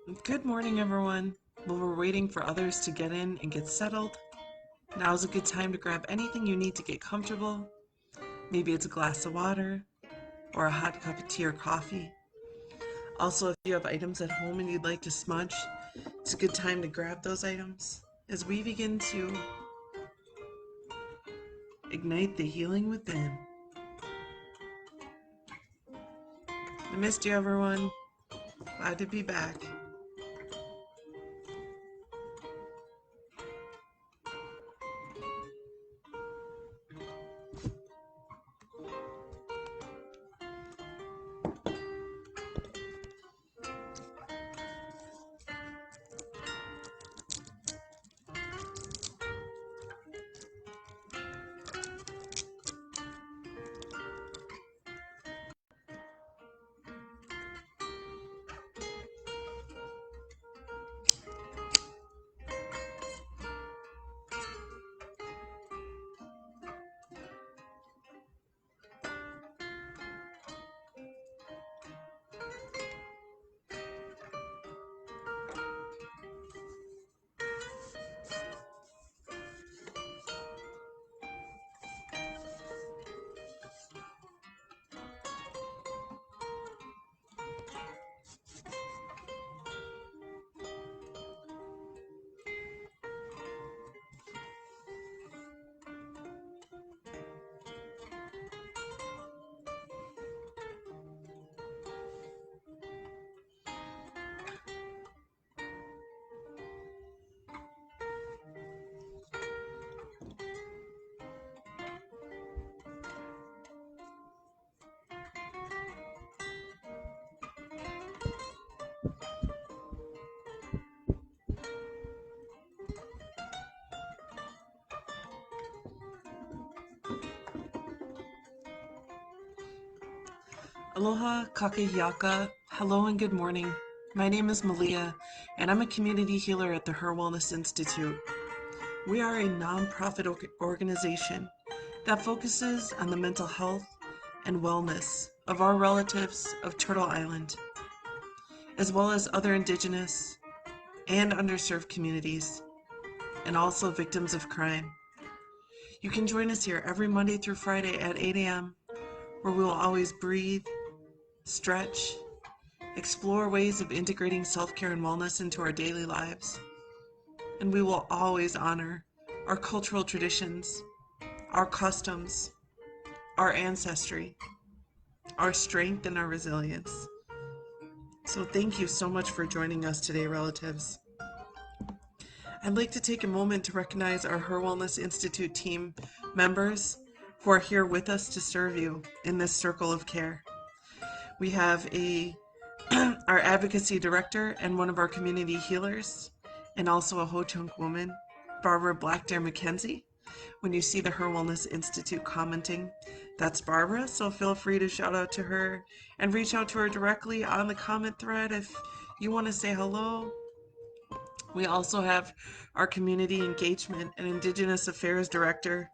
Good morning, everyone. While we're waiting for others to get in and get settled, now's a good time to grab anything you need to get comfortable. Maybe it's a glass of water or a hot cup of tea or coffee. Also, if you have items at home and you'd like to smudge, it's a good time to grab those items as we begin to ignite the healing within. I missed you, everyone. Glad to be back. Aloha, kakahiaka. Hello and good morning. My name is Malia, and I'm a community healer at the HIR Wellness Institute. We are a nonprofit organization that focuses on the mental health and wellness of our relatives of Turtle Island, as well as other Indigenous and underserved communities, and also victims of crime. You can join us here every Monday through Friday at 8 a.m., where we will always breathe, stretch, explore ways of integrating self-care and wellness into our daily lives. And we will always honor our cultural traditions, our customs, our ancestry, our strength, and our resilience. So thank you so much for joining us today, relatives. I'd like to take a moment to recognize our HIR Wellness Institute team members who are here with us to serve you in this circle of care. We have our advocacy director and one of our community healers, and also a Ho-Chunk woman, Barbara Blackdear McKenzie. When you see the HIR Wellness Institute commenting, that's Barbara, so feel free to shout out to her and reach out to her directly on the comment thread if you want to say hello. We also have our community engagement and Indigenous affairs director,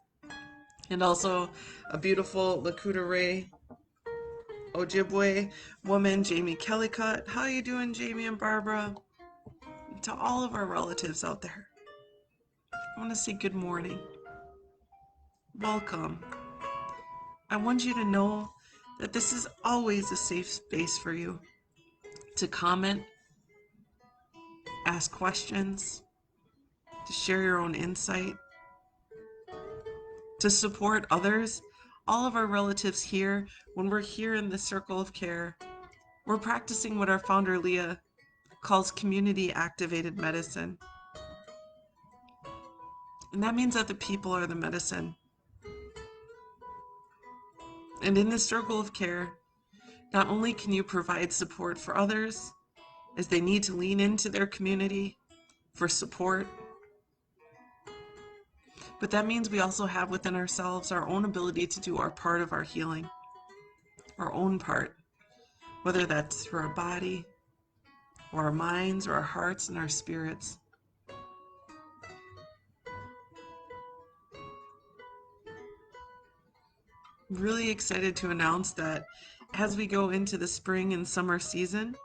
and also a beautiful Lakota Ray Ojibwe woman, Jamie Kellycutt. How you doing, Jamie and Barbara? To all of our relatives out there, I want to say good morning. Welcome. I want you to know that this is always a safe space for you to comment, ask questions, to share your own insight, to support others. All of our relatives here, when we're here in the circle of care, we're practicing what our founder Leah calls community activated medicine. And that means that the people are the medicine. And in this circle of care, not only can you provide support for others as they need to lean into their community for support, but that means we also have within ourselves our own ability to do our part of our healing, our own part, whether that's through our body or our minds or our hearts and our spirits. I'm really excited to announce that as we go into the spring and summer season,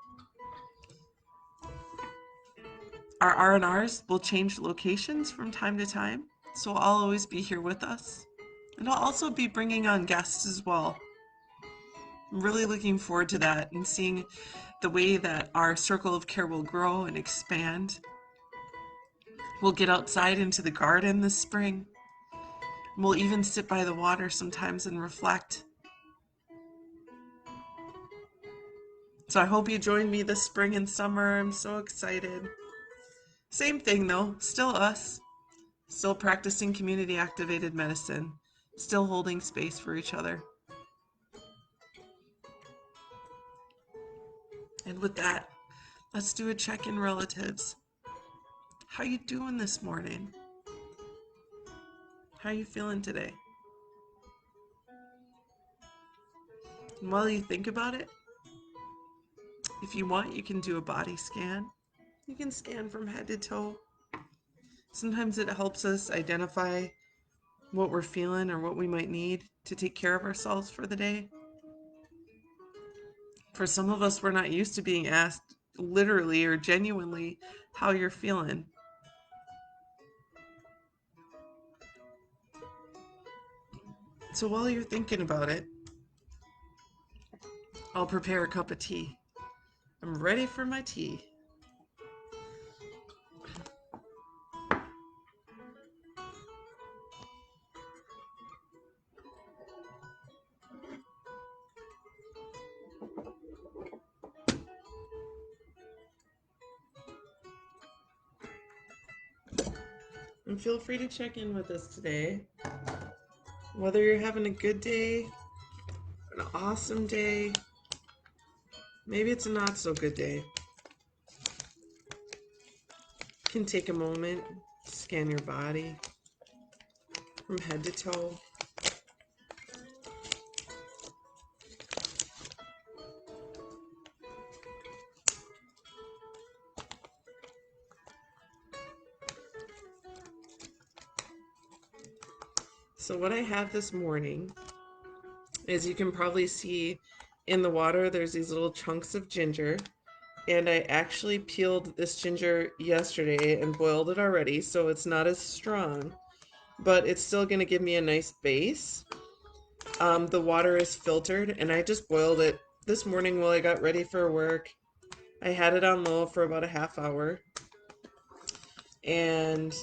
Our R&Rs will change locations from time to time, so I'll always be here with us. And I'll also be bringing on guests as well. I'm really looking forward to that and seeing the way that our circle of care will grow and expand. We'll get outside into the garden this spring. We'll even sit by the water sometimes and reflect. So I hope you join me this spring and summer. I'm so excited. Same thing though, still us. Still practicing community activated medicine. Still holding space for each other. And with that, let's do a check-in, relatives. How you doing this morning? How you feeling today? And while you think about it, if you want, you can do a body scan. You can scan from head to toe. Sometimes it helps us identify what we're feeling or what we might need to take care of ourselves for the day. For some of us, we're not used to being asked literally or genuinely how you're feeling. So while you're thinking about it, I'll prepare a cup of tea. I'm ready for my tea. And feel free to check in with us today. Whether you're having a good day, an awesome day, maybe it's a not so good day. You can take a moment, scan your body from head to toe. So what I have this morning is, you can probably see in the water, there's these little chunks of ginger. And I actually peeled this ginger yesterday and boiled it already, so it's not as strong, but it's still going to give me a nice base. The water is filtered, and I just boiled it this morning while I got ready for work. I had it on low for about a half hour, and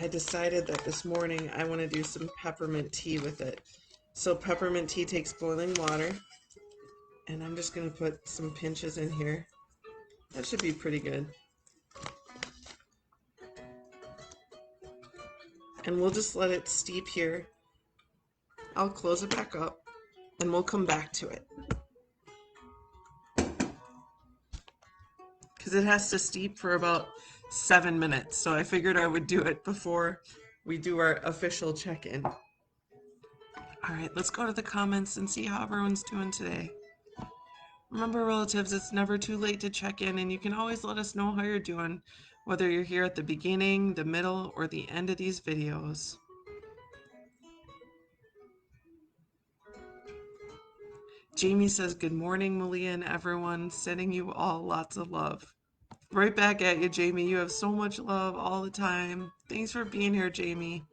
I decided that this morning I want to do some peppermint tea with it. So peppermint tea takes boiling water, and I'm just going to put some pinches in here. That should be pretty good. And we'll just let it steep here. I'll close it back up and we'll come back to it, because it has to steep for about 7 minutes. So I figured I would do it before we do our official check-in. All right, let's go to the comments and see how everyone's doing today. Remember, relatives, it's never too late to check in, and you can always let us know how you're doing, whether you're here at the beginning, the middle, or the end of these videos. Jamie says, good morning, Malia and everyone, sending you all lots of love. Right back at you, Jamie. You have so much love all the time. Thanks for being here, Jamie.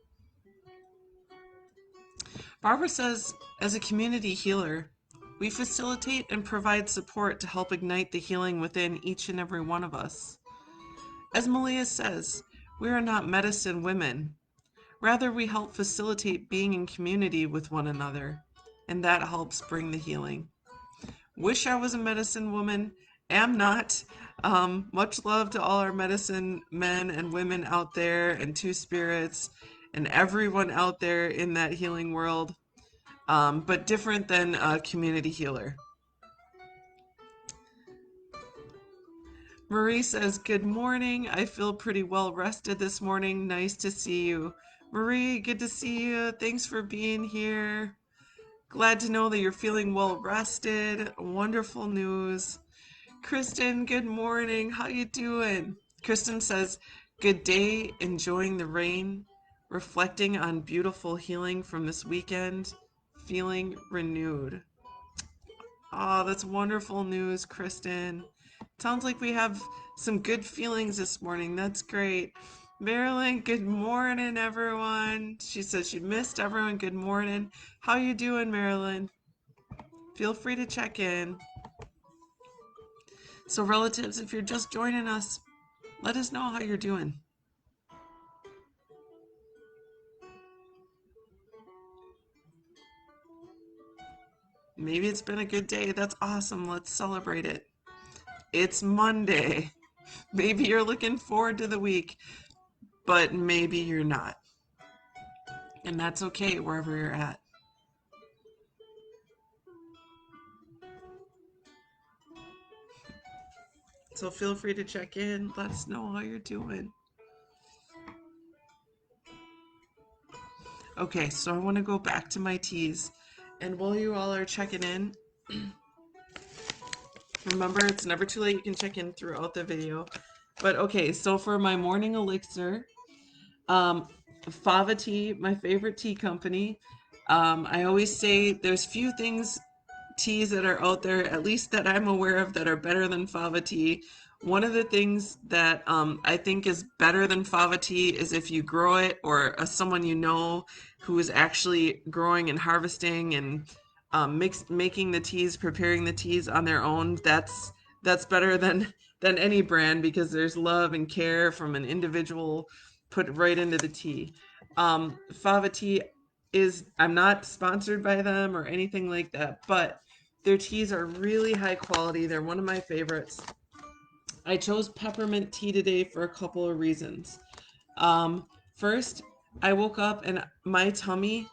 Barbara says, as a community healer, we facilitate and provide support to help ignite the healing within each and every one of us. As Malia says, we are not medicine women. Rather, we help facilitate being in community with one another, and that helps bring the healing. Wish I was a medicine woman. Am not. Much love to all our medicine men and women out there, and Two Spirits, and everyone out there in that healing world, but different than a community healer. Marie says, good morning. I feel pretty well rested this morning. Nice to see you. Marie, good to see you. Thanks for being here. Glad to know that you're feeling well rested. Wonderful news. Kristen, good morning. How you doing? Kristen says, good day, enjoying the rain, reflecting on beautiful healing from this weekend, feeling renewed. Oh, that's wonderful news, Kristen. Sounds like we have some good feelings this morning. That's great. Marilyn, good morning, everyone. She says she missed everyone. Good morning. How you doing, Marilyn? Feel free to check in. So, relatives, if you're just joining us, let us know how you're doing. Maybe it's been a good day. That's awesome. Let's celebrate it. It's Monday. Maybe you're looking forward to the week, but maybe you're not. And that's okay wherever you're at. So feel free to check in. Let us know how you're doing. Okay, so I want to go back to my teas. And while you all are checking in, remember it's never too late. You can check in throughout the video. But okay, so for my morning elixir, Fava Tea, my favorite tea company. I always say there's few teas that are out there, at least that I'm aware of, that are better than fava tea. One of the things that I think is better than fava tea is if you grow it, or someone you know who is actually growing and harvesting and making the teas, preparing the teas on their own. That's better than any brand, because there's love and care from an individual put right into the tea. Fava tea is, I'm not sponsored by them or anything like that, but their teas are really high quality. They're one of my favorites. I chose peppermint tea today for a couple of reasons. First, I woke up and my tummy,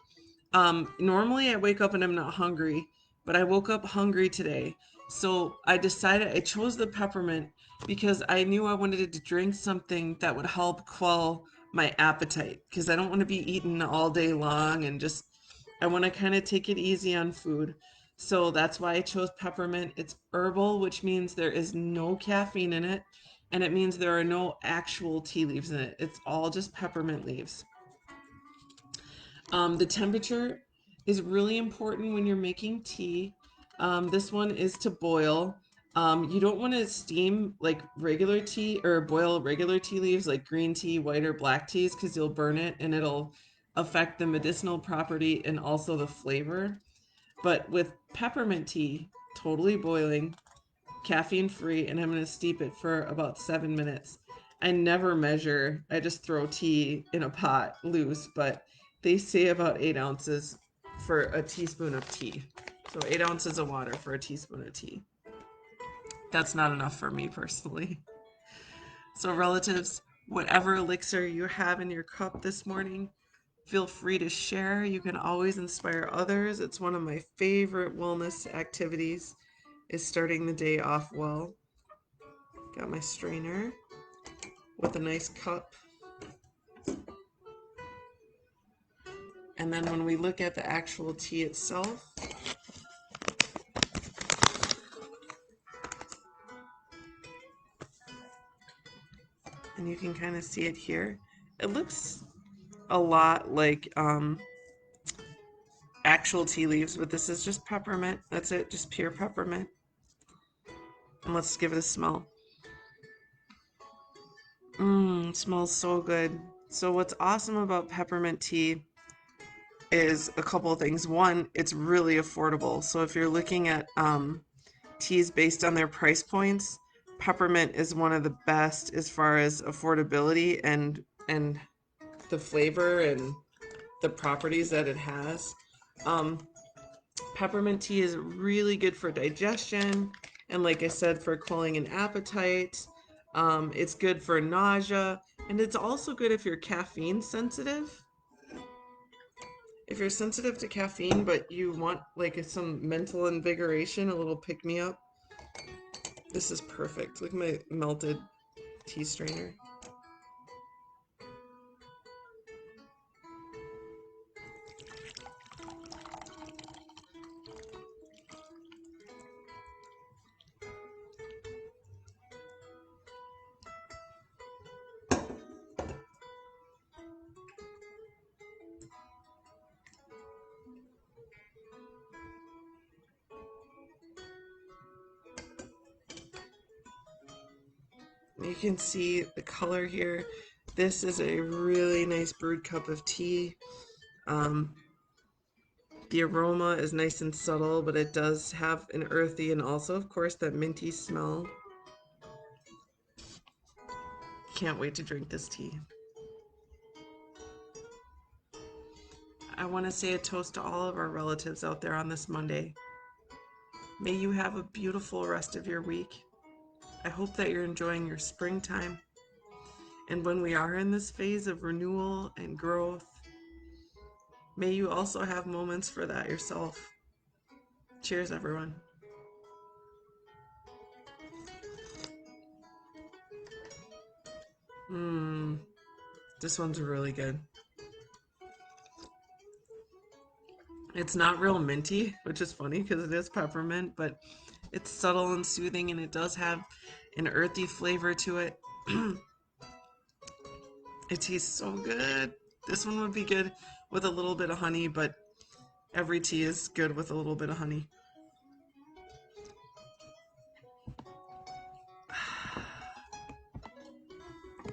normally I wake up and I'm not hungry, but I woke up hungry today. So I chose the peppermint because I knew I wanted to drink something that would help quell my appetite, because I don't want to be eating all day long, and just, I want to kind of take it easy on food. So that's why I chose peppermint. It's herbal, which means there is no caffeine in it, and it means there are no actual tea leaves in it. It's all just peppermint leaves. The temperature is really important when you're making tea. This one is to boil. You don't want to steam like regular tea, or boil regular tea leaves like green tea, white or black teas, because you'll burn it and it'll affect the medicinal property and also the flavor. But with peppermint tea, totally boiling, caffeine free, and I'm going to steep it for about 7 minutes. I never measure, I just throw tea in a pot loose, but they say about 8 ounces for a teaspoon of tea. So 8 ounces of water for a teaspoon of tea. That's not enough for me personally. So, relatives, whatever elixir you have in your cup this morning, feel free to share. You can always inspire others. It's one of my favorite wellness activities, is starting the day off well. Got my strainer with a nice cup. And then when we look at the actual tea itself, and you can kind of see it here, it looks a lot like actual tea leaves, but this is just peppermint. That's it, just pure peppermint. And let's give it a smell. It smells so good. So what's awesome about peppermint tea is a couple of things. One, it's really affordable. So if you're looking at teas based on their price points, peppermint is one of the best as far as affordability and the flavor and the properties that it has. Um, Peppermint tea is really good for digestion, and like I said, for cooling an appetite. It's good for nausea, and it's also good if you're caffeine sensitive. If you're sensitive to caffeine, but you want like some mental invigoration, a little pick me up, this is perfect. Look at my melted tea strainer. You can see the color here. This is a really nice brewed cup of tea. Um, the aroma is nice and subtle, but it does have an earthy and also, of course, that minty smell. Can't wait to drink this tea. I want to say a toast to all of our relatives out there on this Monday. May you have a beautiful rest of your week. I hope that you're enjoying your springtime. And when we are in this phase of renewal and growth, may you also have moments for that yourself. Cheers, everyone. This one's really good. It's not real minty, which is funny because it is peppermint, but it's subtle and soothing, and it does have an earthy flavor to it. It tastes so good. This one would be good with a little bit of honey, but every tea is good with a little bit of honey.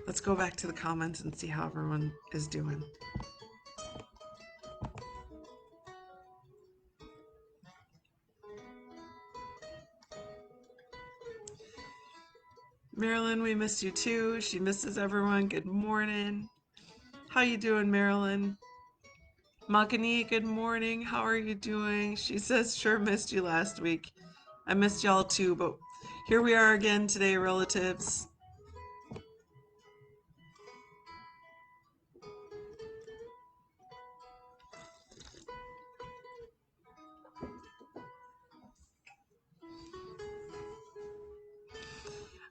Let's go back to the comments and see how everyone is doing. Marilyn, we missed you too. She misses everyone. Good morning. How you doing, Marilyn? Makani, good morning. How are you doing? She says, sure missed you last week. I missed y'all too, but here we are again today, relatives.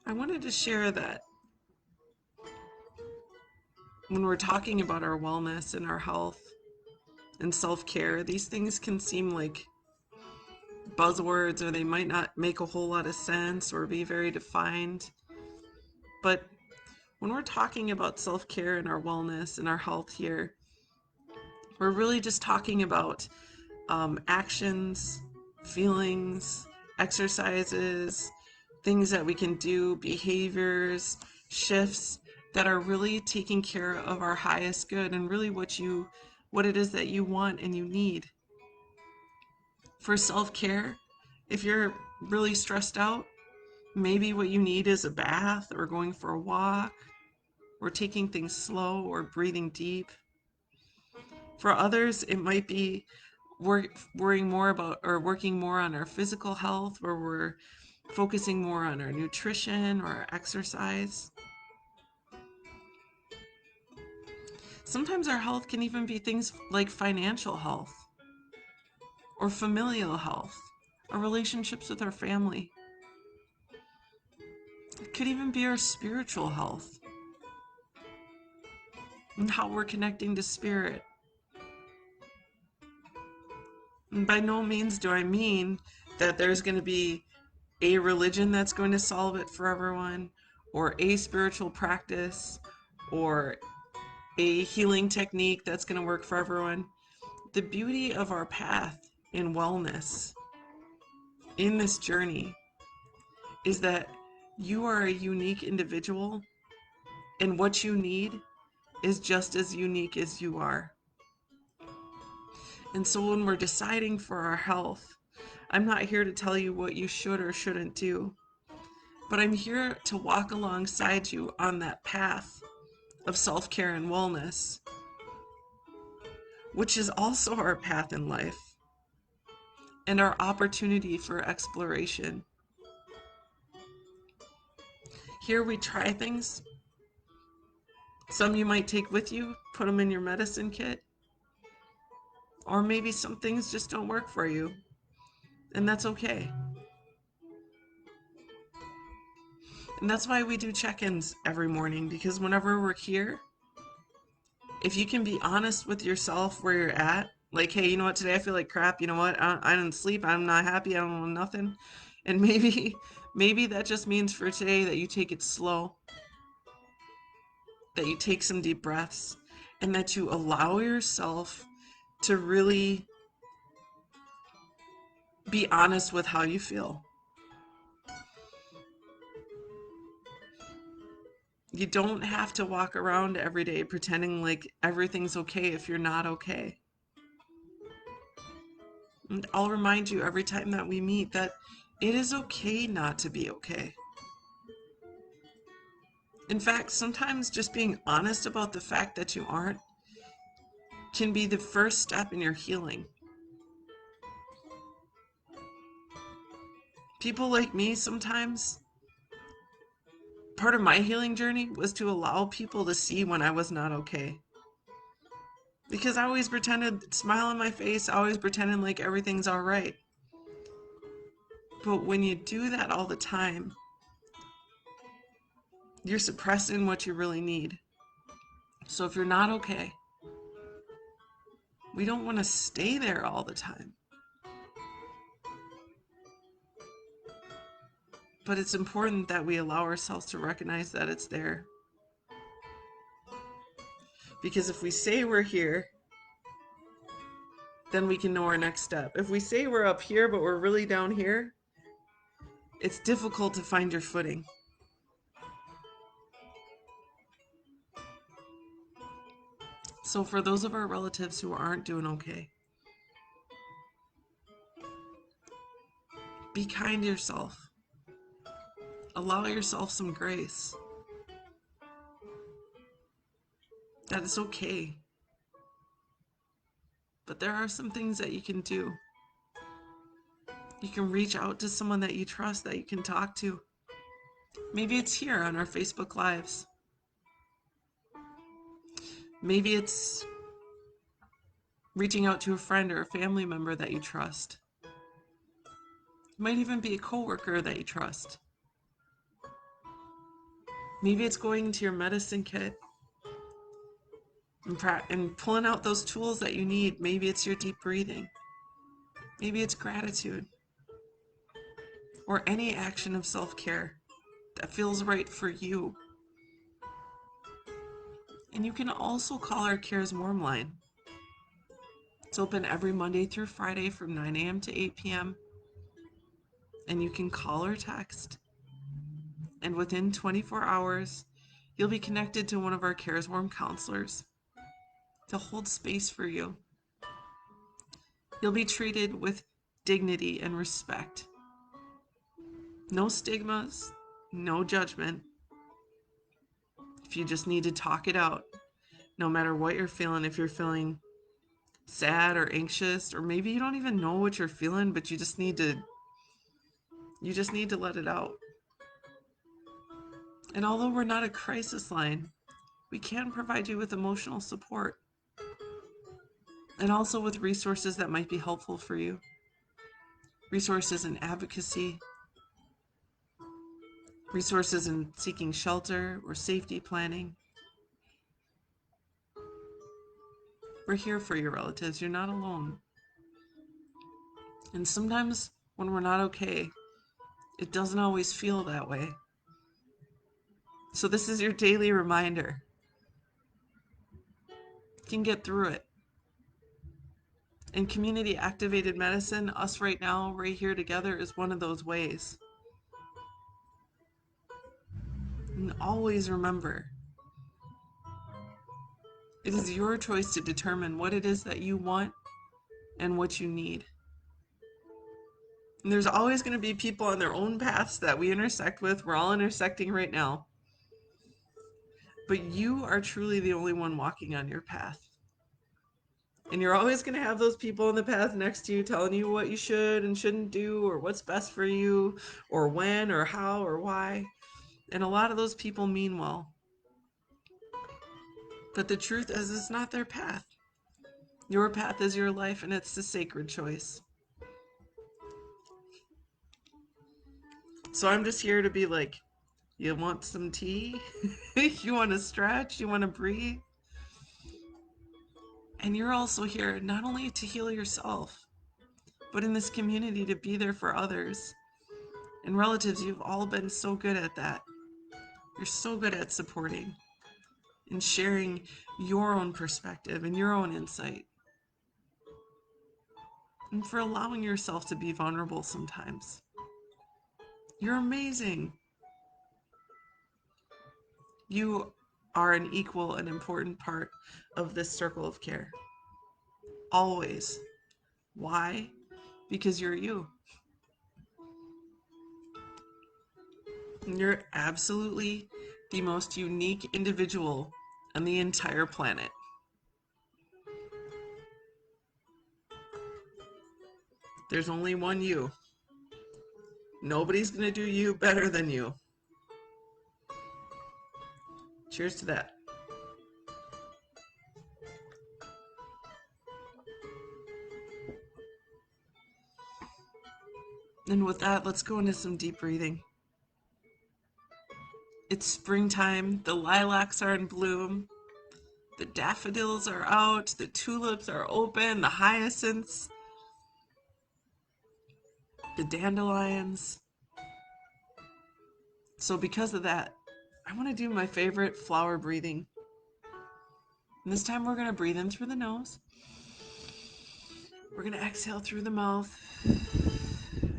I wanted to share that when we're talking about our wellness and our health and self-care, these things can seem like buzzwords, or they might not make a whole lot of sense or be very defined. But when we're talking about self-care and our wellness and our health here, we're really just talking about actions, feelings, exercises, things that we can do, behaviors, shifts that are really taking care of our highest good and really what it is that you want and you need. For self-care, if you're really stressed out, maybe what you need is a bath or going for a walk or taking things slow or breathing deep. For others, it might be worrying more about or working more on our physical health, where we're focusing more on our nutrition or our exercise. Sometimes our health can even be things like financial health or familial health, our relationships with our family. It could even be our spiritual health and how we're connecting to spirit. And by no means do I mean that there's going to be a religion that's going to solve it for everyone, or a spiritual practice, or a healing technique that's going to work for everyone. The beauty of our path in wellness in this journey is that you are a unique individual, and what you need is just as unique as you are. And so when we're deciding for our health, I'm not here to tell you what you should or shouldn't do, but I'm here to walk alongside you on that path of self-care and wellness, which is also our path in life and our opportunity for exploration. Here we try things. Some you might take with you, put them in your medicine kit, or maybe some things just don't work for you, and that's okay. And that's why we do check-ins every morning, because whenever we're here, if you can be honest with yourself where you're at, like, hey, you know what, today I feel like crap, you know what, I didn't sleep, I'm not happy, I don't know nothing, and maybe that just means for today that you take it slow, that you take some deep breaths, and that you allow yourself to really be honest with how you feel. You don't have to walk around every day pretending like everything's okay if you're not okay. And I'll remind you every time that we meet that it is okay not to be okay. In fact, sometimes just being honest about the fact that you aren't can be the first step in your healing. People like me, sometimes part of my healing journey was to allow people to see when I was not okay. Because I always pretended, smile on my face, always pretending like everything's all right. But when you do that all the time, you're suppressing what you really need. So if you're not okay, we don't want to stay there all the time. But it's important that we allow ourselves to recognize that it's there. Because if we say we're here, then we can know our next step. If we say we're up here, but we're really down here, it's difficult to find your footing. So for those of our relatives who aren't doing okay, be kind to yourself. Allow yourself some grace. That it's okay. But there are some things that you can do. You can reach out to someone that you trust, that you can talk to. Maybe it's here on our Facebook Lives. Maybe it's reaching out to a friend or a family member that you trust. It might even be a coworker that you trust. Maybe it's going to your medicine kit and pulling out those tools that you need. Maybe it's your deep breathing. Maybe it's gratitude. Or any action of self-care that feels right for you. And you can also call our Cares Warm line. It's open every Monday through Friday from 9 a.m. to 8 p.m. And you can call or text. And within 24 hours, you'll be connected to one of our Cares Warm counselors to hold space for you. You'll be treated with dignity and respect. No stigmas, no judgment. If you just need to talk it out, no matter what you're feeling, if you're feeling sad or anxious, or maybe you don't even know what you're feeling, but you just need to let it out. And although we're not a crisis line, we can provide you with emotional support and also with resources that might be helpful for you. Resources in advocacy, resources in seeking shelter or safety planning. We're here for your relatives. You're not alone. And sometimes when we're not okay, it doesn't always feel that way. So this is your daily reminder. You can get through it. In community activated medicine, us right now, right here together, is one of those ways. And always remember, it is your choice to determine what it is that you want and what you need. And there's always going to be people on their own paths that we intersect with. We're all intersecting right now. But you are truly the only one walking on your path. And you're always going to have those people on the path next to you telling you what you should and shouldn't do, or what's best for you, or when, or how, or why. And a lot of those people mean well. But the truth is, it's not their path. Your path is your life, and it's the sacred choice. So I'm just here to be like, you want some tea? You want to stretch? You want to breathe? And you're also here not only to heal yourself, but in this community to be there for others. And relatives, you've all been so good at that. You're so good at supporting and sharing your own perspective and your own insight. And for allowing yourself to be vulnerable sometimes. You're amazing. You are an equal and important part of this circle of care. Always. Why? Because you're you. You're absolutely the most unique individual on the entire planet. There's only one you. Nobody's going to do you better than you. Cheers to that. And with that, let's go into some deep breathing. It's springtime. The lilacs are in bloom. The daffodils are out. The tulips are open. The hyacinths. The dandelions. So because of that, I want to do my favorite flower breathing. And this time we're going to breathe in through the nose. We're going to exhale through the mouth.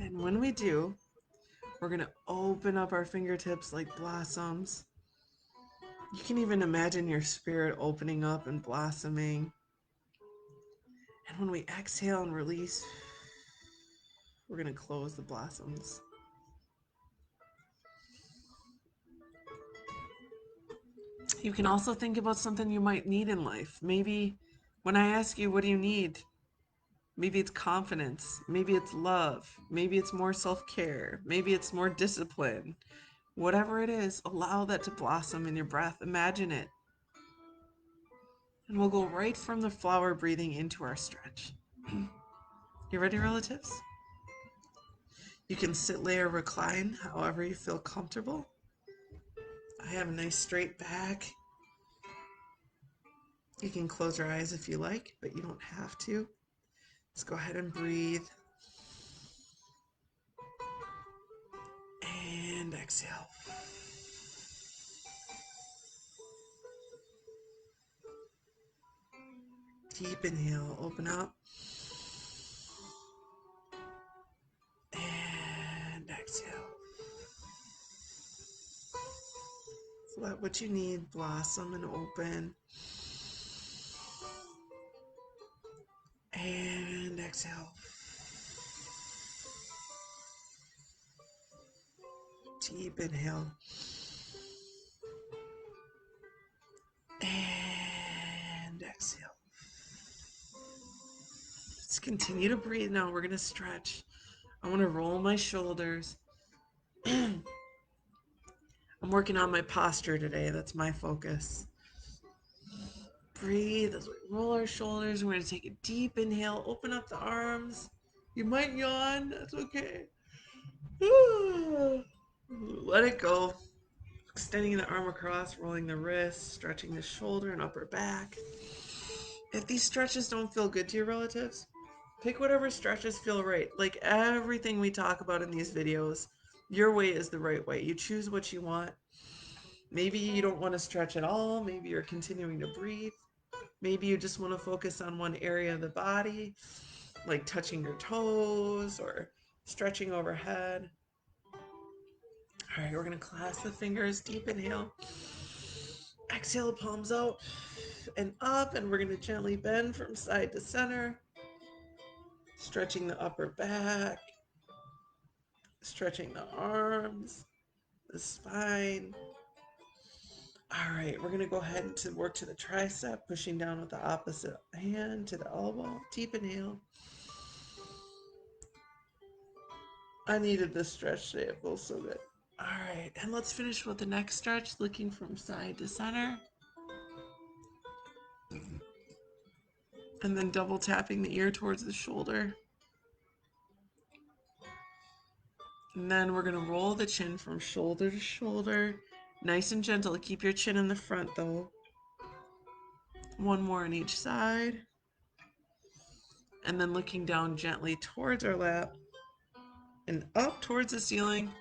And when we do, we're going to open up our fingertips like blossoms. You can even imagine your spirit opening up and blossoming. And when we exhale and release, we're going to close the blossoms. You can also think about something you might need in life. Maybe when I ask you, what do you need? Maybe it's confidence. Maybe it's love. Maybe it's more self-care. Maybe it's more discipline. Whatever it is, allow that to blossom in your breath. Imagine it. And we'll go right from the flower breathing into our stretch. You ready, relatives? You can sit, lay, or recline, however you feel comfortable. I have a nice straight back. You can close your eyes if you like, but you don't have to. Let's go ahead and breathe. And exhale. Deep inhale, open up. And exhale. So let what you need blossom and open. And exhale. Deep inhale. And exhale. Let's continue to breathe now. We're going to stretch. I want to roll my shoulders. I'm working on my posture today. That's my focus. Breathe as we roll our shoulders. We're going to take a deep inhale. Open up the arms. You might yawn. That's okay. Let it go. Extending the arm across, rolling the wrist, stretching the shoulder and upper back. If these stretches don't feel good to your relatives, pick whatever stretches feel right. Like everything we talk about in these videos, your way is the right way. You choose what you want. Maybe you don't want to stretch at all. Maybe you're continuing to breathe. Maybe you just want to focus on one area of the body, like touching your toes or stretching overhead. All right, we're going to clasp the fingers, deep inhale. Exhale, palms out and up, and we're going to gently bend from side to center, stretching the upper back, stretching the arms, the spine. All right, we're going to go ahead and work to the tricep, pushing down with the opposite hand to the elbow. Deep inhale. I needed this stretch today. It feels so good. All right, and let's finish with the next stretch, looking from side to center. And then double tapping the ear towards the shoulder. And then we're going to roll the chin from shoulder to shoulder. Nice and gentle. Keep your chin in the front though. One more on each side. And then looking down gently towards our lap and up towards the ceiling.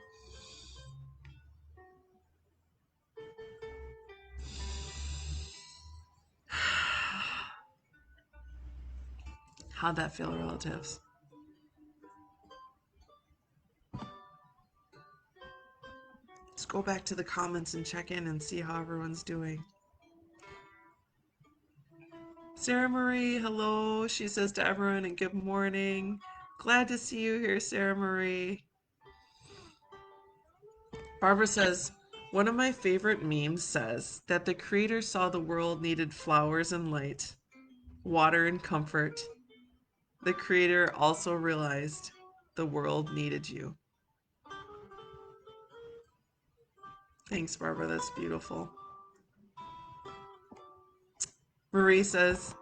How'd that feel, relatives? just go back to the comments and check in and see how everyone's doing. Sarah Marie, hello, she says to everyone, and good morning. Glad to see you here, Sarah Marie. Barbara says, one of my favorite memes says that the creator saw the world needed flowers and light, water and comfort. The creator also realized the world needed you. Thanks, Barbara. That's beautiful. Marie says,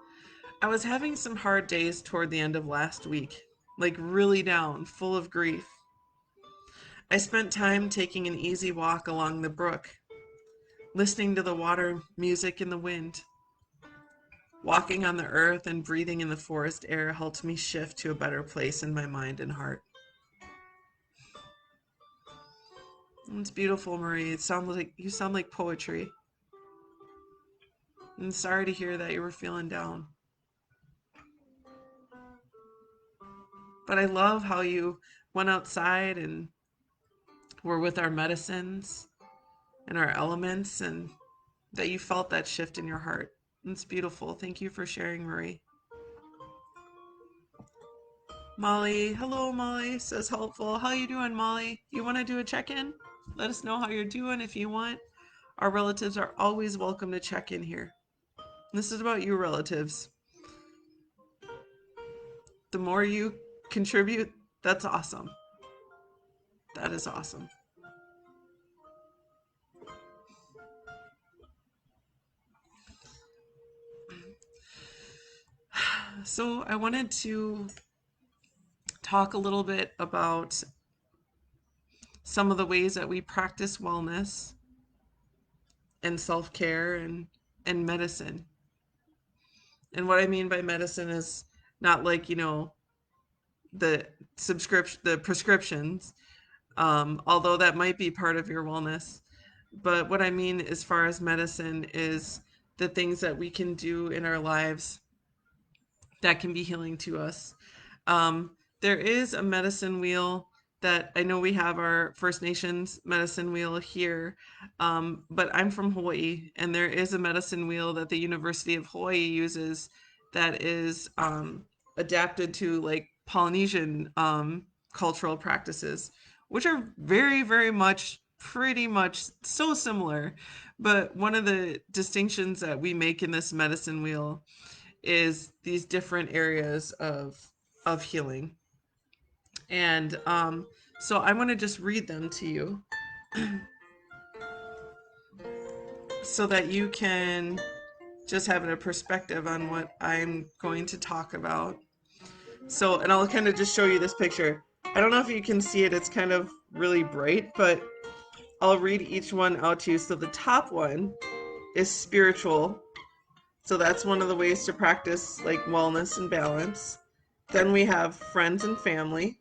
I was having some hard days toward the end of last week, like really down, full of grief. I spent time taking an easy walk along the brook, listening to the water, music, and the wind. Walking on the earth and breathing in the forest air helped me shift to a better place in my mind and heart. It's beautiful, Marie. It sounds like you sound like poetry. I'm sorry to hear that you were feeling down. But I love how you went outside and were with our medicines and our elements, and that you felt that shift in your heart. It's beautiful. Thank you for sharing, Marie. Molly, hello, Molly, says helpful. How you doing, Molly? You want to do a check-in? Let us know how you're doing if you want. Our relatives are always welcome to check in here. This is about you, relatives. The more you contribute, that's awesome. That is awesome. So I wanted to talk a little bit about some of the ways that we practice wellness and self-care and medicine. And what I mean by medicine is not like, the prescriptions, although that might be part of your wellness. But what I mean as far as medicine is the things that we can do in our lives that can be healing to us. There is a medicine wheel that I know we have our First Nations medicine wheel here, but I'm from Hawaii, and there is a medicine wheel that the University of Hawaii uses that is adapted to like Polynesian cultural practices, which are very, very much, pretty much so similar. But one of the distinctions that we make in this medicine wheel is these different areas of healing. And so I want to just read them to you so that you can just have a perspective on what I'm going to talk about. So, and I'll kind of just show you this picture. I don't know if you can see it, it's kind of really bright, but I'll read each one out to you. So the top one is spiritual. So that's one of the ways to practice like wellness and balance. Then we have friends and family.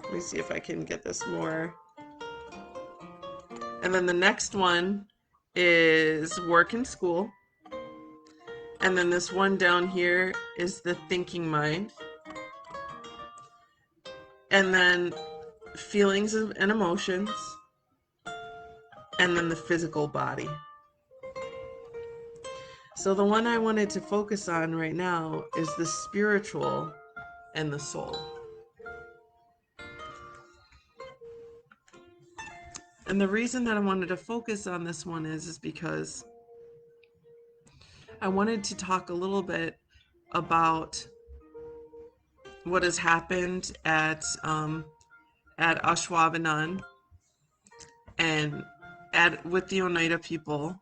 Let me see if I can get this more. And then the next one is work and school. And then this one down here is the thinking mind. And then feelings and emotions. And then the physical body. So the one I wanted to focus on right now is the spiritual and the soul. And the reason that I wanted to focus on this one is because I wanted to talk a little bit about what has happened at Ashwaubenon and with the Oneida people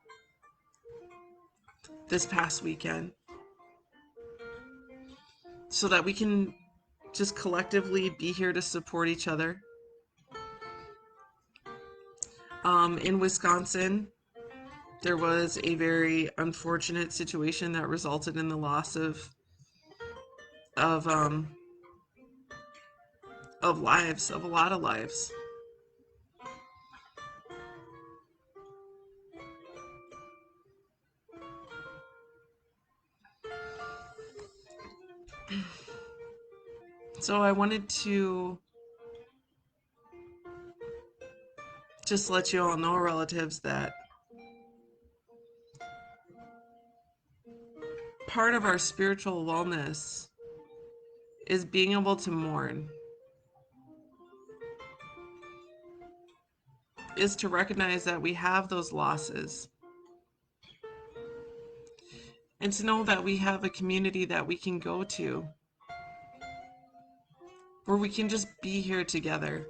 this past weekend, so that we can just collectively be here to support each other. In Wisconsin, there was a very unfortunate situation that resulted in the loss of lives, of a lot of lives. So I wanted to just to let you all know, relatives, that part of our spiritual wellness is being able to mourn, is to recognize that we have those losses, and to know that we have a community that we can go to where we can just be here together.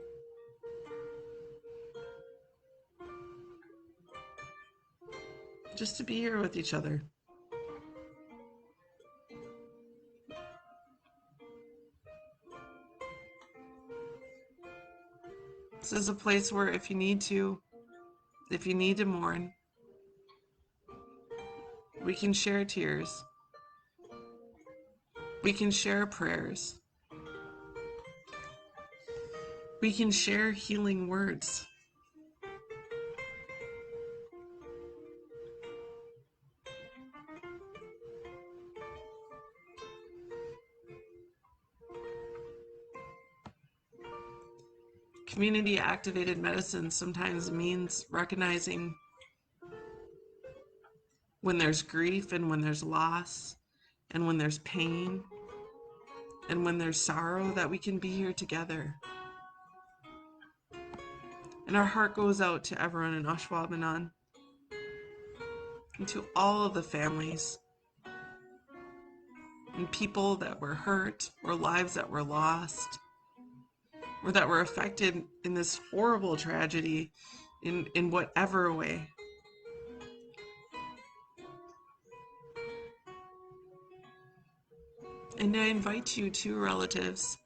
Just to be here with each other. This is a place where if you need to mourn, we can share tears. We can share prayers. We can share healing words. Community activated medicine sometimes means recognizing when there's grief and when there's loss and when there's pain and when there's sorrow, that we can be here together. And our heart goes out to everyone in Ashwaubenon and to all of the families and people that were hurt or lives that were lost or that were affected in this horrible tragedy in whatever way. And I invite you to, relatives,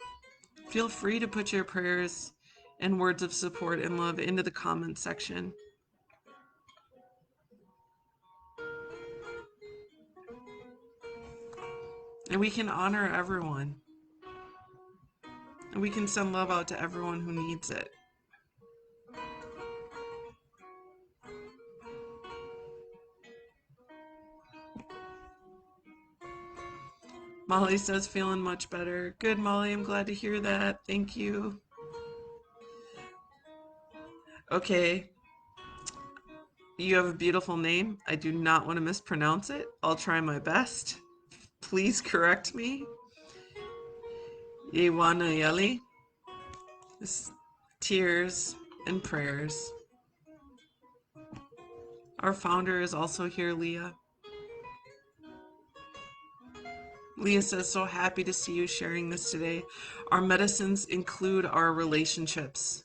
feel free to put your prayers and words of support and love into the comments section. And we can honor everyone. And we can send love out to everyone who needs it. Molly says, feeling much better. Good, Molly. I'm glad to hear that. Thank you. Okay. You have a beautiful name. I do not want to mispronounce it. I'll try my best. Please correct me. Yewanayeli. Tears and prayers. Our founder is also here, Leah. Leah says, so happy to see you sharing this today. Our medicines include our relationships,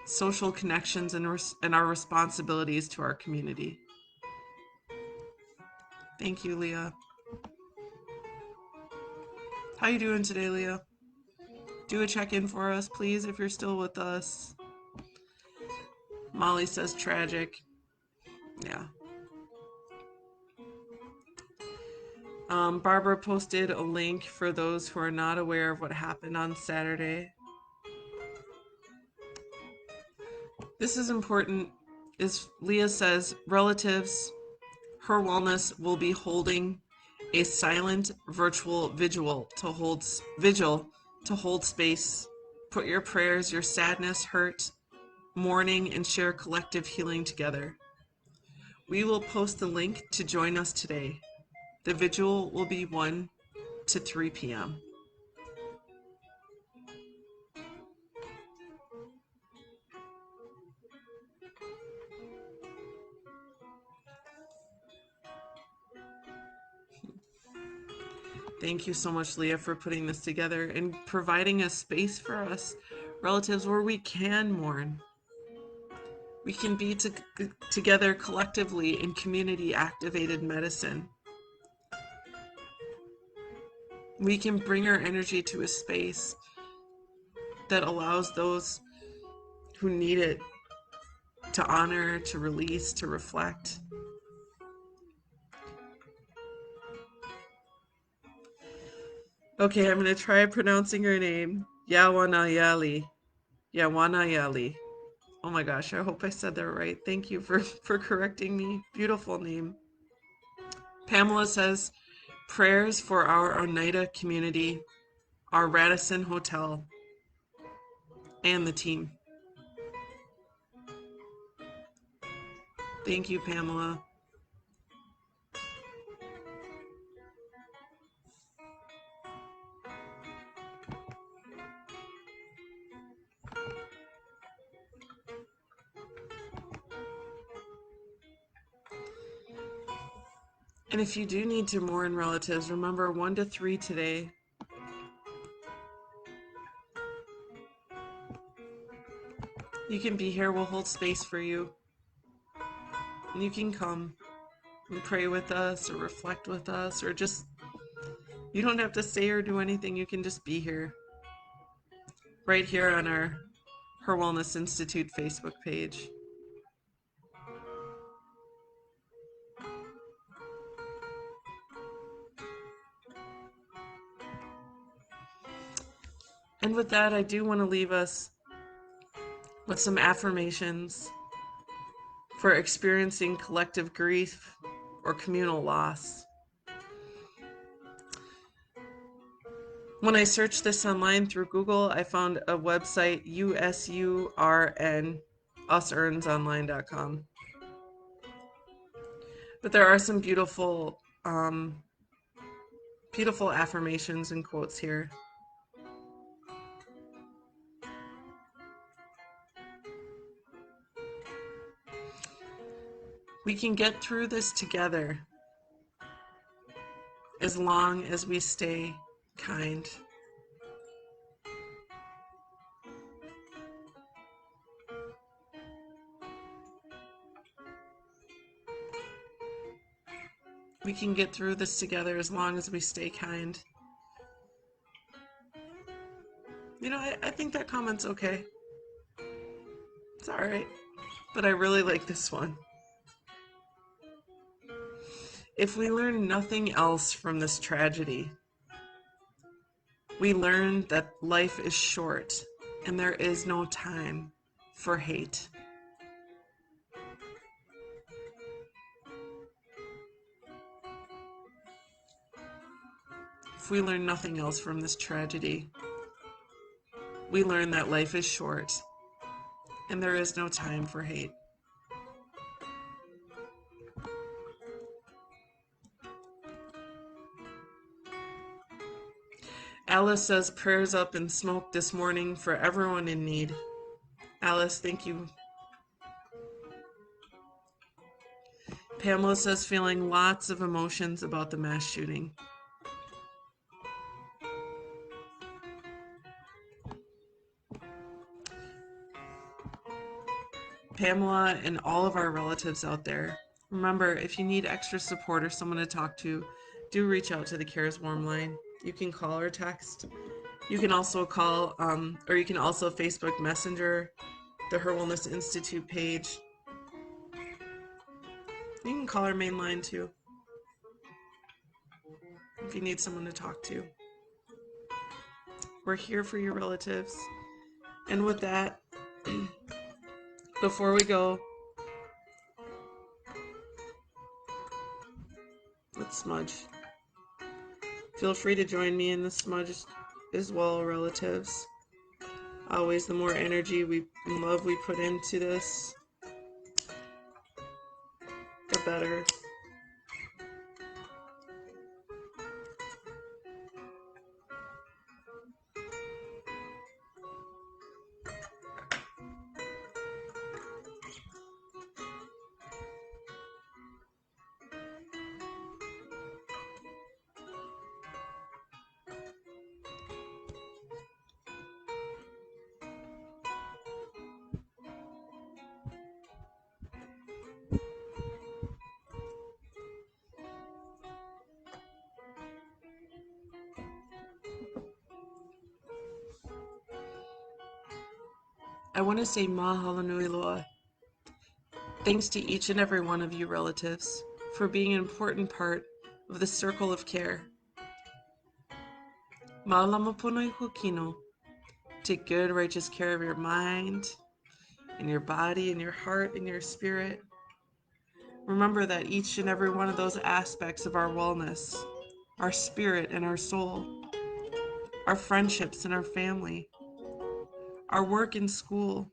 social connections, and our responsibilities to our community. Thank you, Leah. How you doing today, Leah? Do a check-in for us, please, if you're still with us. Molly says tragic. Yeah. Barbara posted a link for those who are not aware of what happened on Saturday. This is important. As Leah says, relatives, HIR Wellness will be holding a silent virtual vigil to hold space. Put your prayers, your sadness, hurt, mourning, and share collective healing together. We will post the link to join us today. The vigil will be 1 to 3 p.m. Thank you so much, Leah, for putting this together and providing a space for us relatives where we can mourn. We can be together collectively in community-activated medicine. We can bring our energy to a space that allows those who need it to honor, to release, to reflect. Okay, I'm going to try pronouncing her name. Yawanayali. Yawanayali. Oh my gosh, I hope I said that right. Thank you for correcting me. Beautiful name. Pamela says, prayers for our Oneida community, our Radisson Hotel, and the team. Thank you, Pamela. And if you do need to mourn relatives, remember 1 to 3 today. You can be here. We'll hold space for you. And you can come and pray with us or reflect with us, or just, you don't have to say or do anything. You can just be here. Right here on our HIR Wellness Institute Facebook page. And with that, I do want to leave us with some affirmations for experiencing collective grief or communal loss. When I searched this online through Google, I found a website, USURN, usearnsonline.com. But there are some beautiful affirmations and quotes here. We can get through this together as long as we stay kind. We can get through this together as long as we stay kind. You know, I think that comment's okay. It's all right. But I really like this one. If we learn nothing else from this tragedy, we learn that life is short and there is no time for hate. If we learn nothing else from this tragedy, we learn that life is short and there is no time for hate. Alice says prayers up and smoke this morning for everyone in need. Alice, thank you. Pamela says feeling lots of emotions about the mass shooting. Pamela and all of our relatives out there, remember, if you need extra support or someone to talk to, do reach out to the CARES Warm Line. You can call or text. You can also call, or you can also Facebook Messenger the HIR Wellness Institute page. You can call our main line too, if you need someone to talk to. We're here for your relatives. And with that, before we go, let's smudge. Feel free to join me in the smudge as well, relatives. Always the more energy and love we put into this, the better. I want to say mahalo nui loa. Thanks to each and every one of you relatives for being an important part of the circle of care. Ma'alama pono i hukino. Take good, righteous care of your mind, and your body, and your heart, and your spirit. Remember that each and every one of those aspects of our wellness, our spirit and our soul, our friendships and our family, our work and school,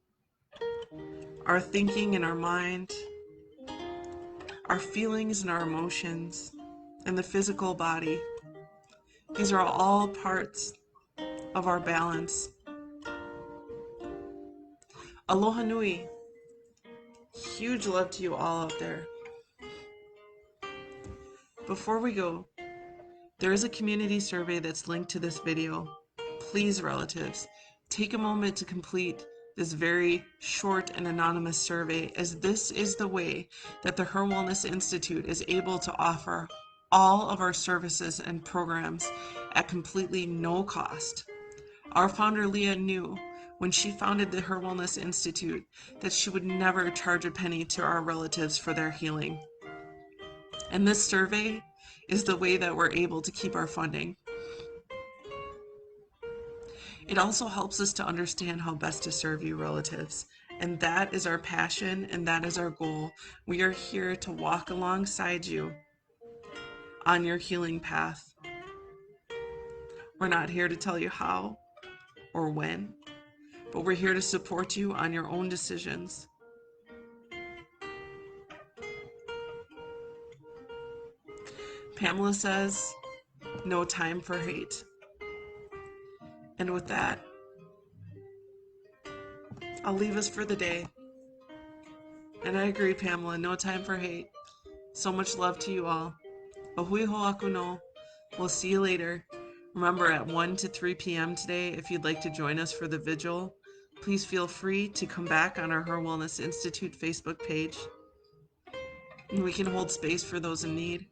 our thinking and our mind, our feelings and our emotions, and the physical body. These are all parts of our balance. Aloha nui. Huge love to you all out there. Before we go, there is a community survey that's linked to this video. Please, relatives, take a moment to complete this very short and anonymous survey, as this is the way that the HIR Wellness Institute is able to offer all of our services and programs at completely no cost. Our founder, Leah, knew when she founded the HIR Wellness Institute that she would never charge a penny to our relatives for their healing. And this survey is the way that we're able to keep our funding. It also helps us to understand how best to serve you, relatives. And that is our passion, and that is our goal. We are here to walk alongside you on your healing path. We're not here to tell you how or when, but we're here to support you on your own decisions. Pamela says, no time for hate. And with that, I'll leave us for the day. And I agree, Pamela, no time for hate. So much love to you all. Ahui ho'aku no. We'll see you later. Remember, at 1 to 3 p.m. today, if you'd like to join us for the vigil, please feel free to come back on our HIR Wellness Institute Facebook page. And we can hold space for those in need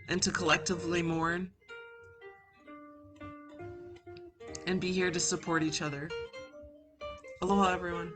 and to collectively mourn and be here to support each other. Aloha, everyone.